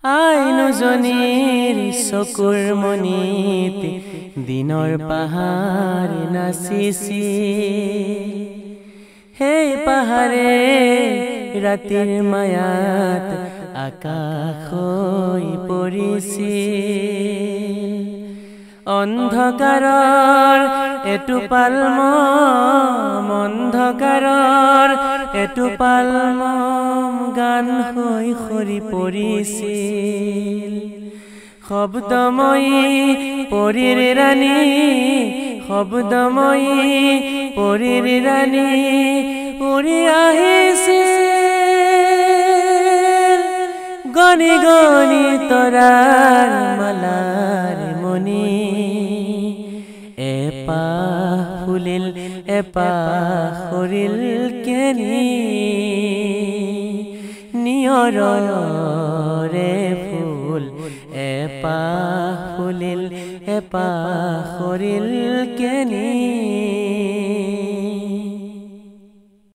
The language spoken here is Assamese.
আইনুজনীৰ চকুৰ মনিত দিনৰ পাহাৰ নাচিছিল সেই পাহাৰে ৰাতিৰ মায়াত আকাশ হৈ পৰিছিল অন্ধকাৰৰ এটোপাল মম অন্ধকাৰৰ এটোপাল মম গান হৈ সৰি পৰিছিল শব্দময়ী পৰীৰ ৰাণী শব্দময়ী পৰীৰ ৰাণী উৰি আহিছিল গনি গনি তৰাৰ মালাৰ মণি এপাহ ফুলিল এপাহ সৰিল কেনি নিয়ৰৰে ফুল এপাহ ফুলিল এপাহ সৰিল কেনি